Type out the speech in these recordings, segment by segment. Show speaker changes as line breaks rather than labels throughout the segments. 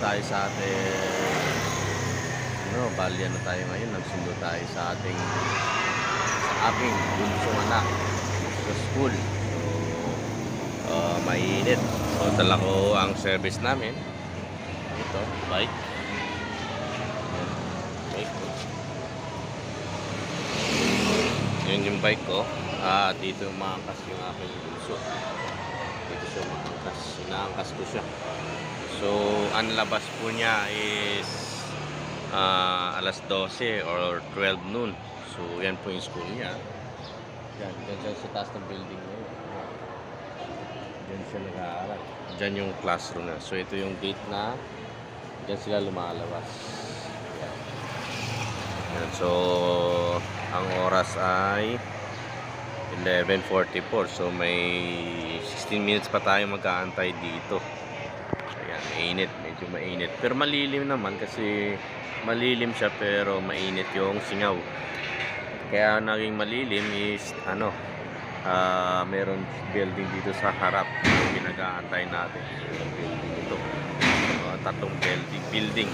tayo sa ating balya na tayo ngayon. Nagsundo tayo sa aking bunsong anak sa school. So mainit. So dala ko ang service namin. Ito, bike. Bike ko. Yun yung bike ko. Dito umaangkas yung aking bunso. Dito siya umaangkas. Inaangkas ko siya. So ang labas po niya is alas 12 or 12 noon. So yan po yung school niya. Yan siya sa taas ng building na yun. Diyan siya nag-aaral. Diyan yung classroom na. So ito yung gate na diyan sila lumalabas. Yan. Yan. So ang oras ay 11:44. So may 16 minutes pa tayo mag-aantay dito. Ayan, mainit, medyo mainit. Pero malilim naman kasi malilim siya pero mainit yung singaw. Kaya naging malilim is meron building dito sa harap yung pinag-aantay natin. Yung building ito. Tatlong building.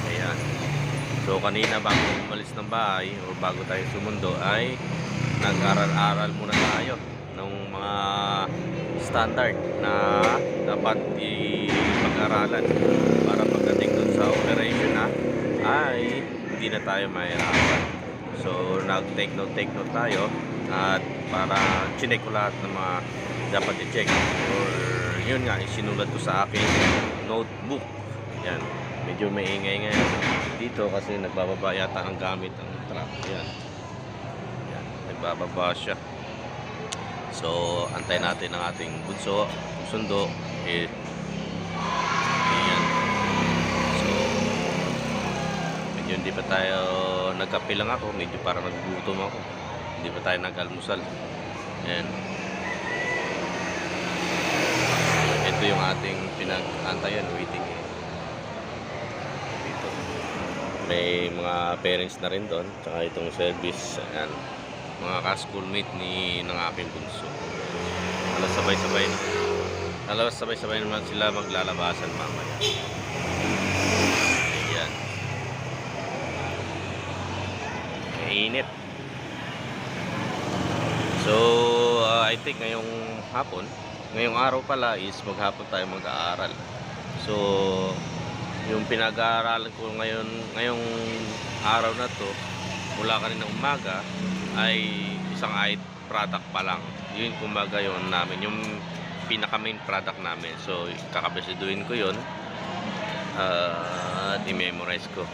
Ayan. So kanina bago umalis ng bahay o bago tayo sumundo ay nag-aral-aral muna tayo ng mga standard na dapat i-pag-aralan para pagdating dun sa operation na ay hindi na tayo mahirapan. So nag-take note tayo at para chinek ko lahat ng mga dapat i-check or yun nga isinulat ko sa aking notebook. Yan, medyo maingay ngayon dito kasi nagbababa yata ang gamit ang truck. Yan, nagbababa siya. So antay natin ang ating bunso sundo ayan. So medyo hindi pa tayo nagkape lang ako, medyo parang nagugutom ako, hindi pa tayo nag-almusal. Ayan, ito yung ating pinag-antayan, waiting dito. May mga parents na rin doon, tsaka itong service. Ayan, mga ka-schoolmate ng aking bunso. Alas sabay-sabay naman sila maglalabasan mamaya. Ayan, mainit. So I think ngayong araw pala is maghapon tayo mag-aaral. So yung pinag-aaralan ko ngayong araw na to mula kaninang umaga ay isang product pa lang. Yun kumbaga yun namin, yung pinaka main product namin. So kakabisiduhin ko yun at i-memorize ko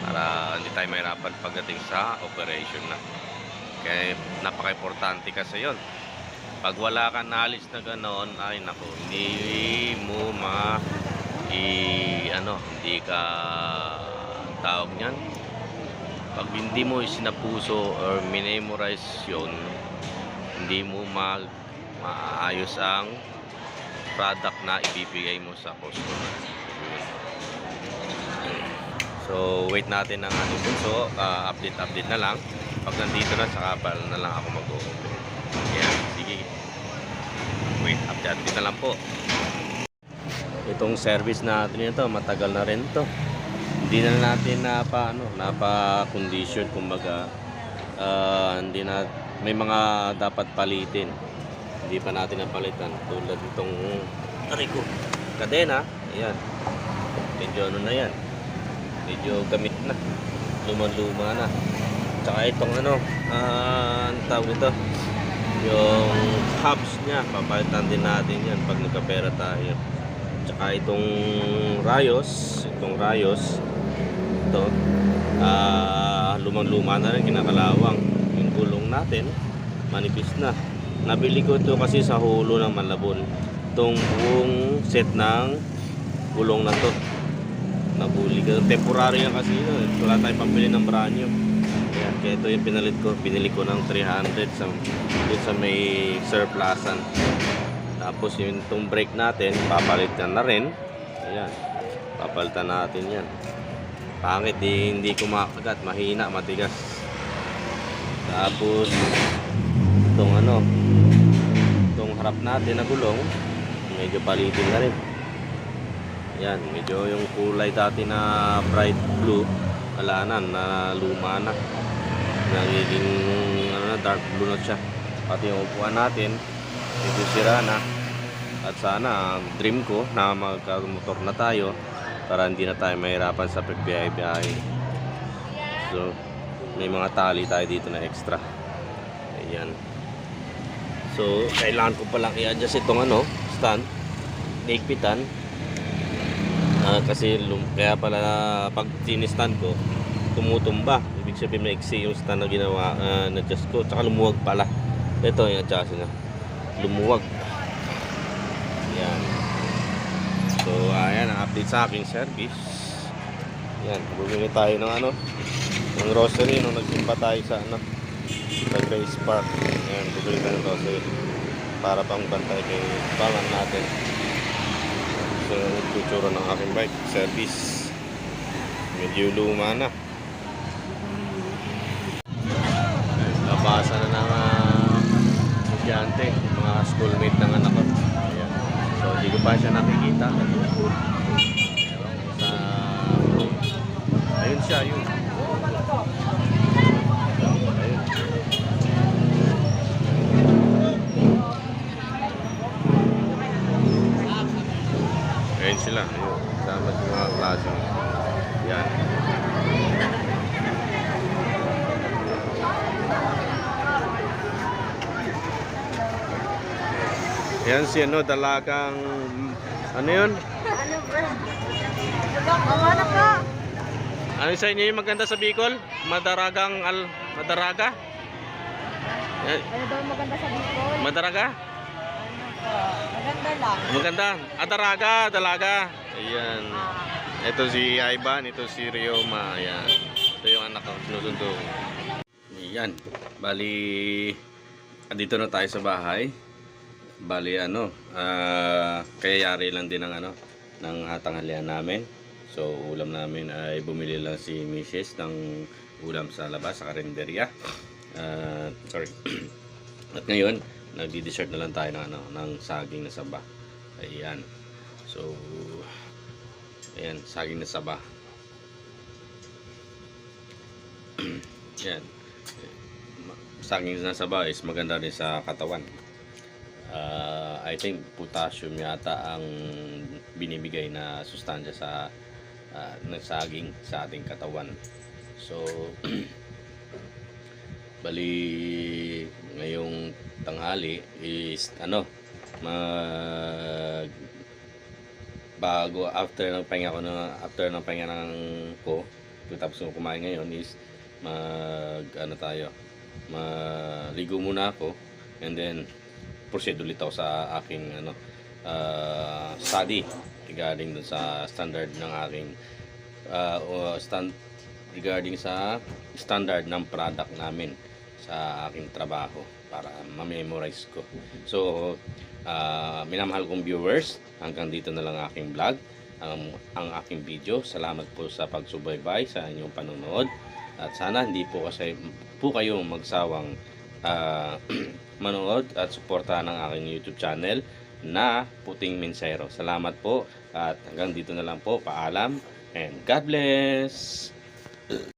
para hindi tayo mahirapan pagdating sa operation na. Kaya napaka-importante kasi yun. Pag wala kang knowledge na gano'n, ay nako, hindi mo hindi ka tawag niyan. Pag hindi mo isinapuso or minemorize yun, hindi mo maayos ang product na ibibigay mo sa customer. So wait natin ang ating bunso, update na lang. Pag nandito na, saka na lang ako mag-open. Ayan, sige. Wait, update na lang po. Itong service natin ito, matagal na rin to. Hindi na natin napa-condition, kumbaga hindi na, may mga dapat palitin. Hindi pa natin napalitan. Tulad itong kadena, ayan. Medyo na yan. Medyo gamit na. Luma na. Tsaka itong ang tawag ito, yung hubs niya, papalitan din natin yan pag nagkapera tayo. Tsaka itong rayos, ito, lumang-luma na rin, kinakalawang. Yung gulong natin, manipis na. Nabili ko ito kasi sa Hulo ng Malabon. Itong buong set ng gulong na to. Nabuli ko. Temporary yan kasi yun. Wala tayong pambili ng brand new. Ayan, kaya ito yung binili ko ng 300 sa may surplusan. Tapos yung itong brake natin, papalitan na rin. Ayan, papalitan natin yan. Pangit, hindi kumakagat, mahina, matigas. Tapos itong harap natin na gulong, medyo palitin na rin. Ayan, medyo yung kulay dati na bright blue, wala na luma na. Nagiging dark blue na siya. Pati yung upuan natin, medyo sira na. At sana, dream ko na magkamotor na tayo para hindi na tayo mahirapan sa pagbiyahe-biyahe. So, may mga tali tayo dito na extra. Ayan. So, kailangan ko palang i-adjust itong stand, higpitan. Kasi kaya pala pag tinistan ko, tumutumba. Ibig sabihin maiksi yung stand na ginawa, na-adjust ko. Tsaka lumuwag pala. Ito yung adjust na. Lumuwag. Yan. So, ayan ang update sa aking service. Yan, bumili tayo ng ano, ng grocery nung nagsimba tayo sa ano, sa Grace Park. Yan, bumili tayo ng grocery para pang bantay kay pangan natin. So, yung tutsura ng aking bike service. Medyo luma na. Labasan na ng estudyante, mga schoolmate ng anak ko. Ayan. So, hindi ko pa siya nakikita. Sa... Ayun siya, ayun. Ayun. Ayun sila, ayun. Sama sa mga klase. Yan. Yan si ano, dalagang... Ano yun?
Ano bro? Mamanap ka!
Ano sa inyo yung maganda sa Bicol? Madaraga?
Ano daw maganda sa Bicol?
Madaraga?
Ano po? Maganda lang.
Maganda. Dalaga. Ayan. Ito si Ivan, ito si Rioma. Ayan. Ito yung anak ko, sinusundo. Ayan. Bali, andito na tayo sa bahay. Bali ano, kayayari lang din ng ano, ng tanghalian namin. So ulam namin ay bumili lang si Mrs. ng ulam sa labas sa karinderya. Sorry. At ngayon, nagdi-dessert na lang tayo ng ano, ng saging na saba. Ayan. So ayan, saging na saba. Ayan. Saging na saba is maganda rin sa katawan. I think potassium yata ang binibigay na sustansya sa ng saging sa ating katawan. So bali ngayong tanghali is ano, bago after ng pahinga ng ko, tapos kung kumain ngayon is maligo muna ako, and then proceed ulit ako sa aking study regarding dun sa standard ng aking regarding sa standard ng product namin sa aking trabaho para ma-memorize ko. So minamahal kong viewers, hanggang dito na lang aking vlog, ang aking video. Salamat po sa pagsubaybay sa inyong panonood, at sana hindi po kayo magsawang manood at suportahan ang aking YouTube channel na Puting Mensahero. Salamat po, at hanggang dito na lang po. Paalam and God bless.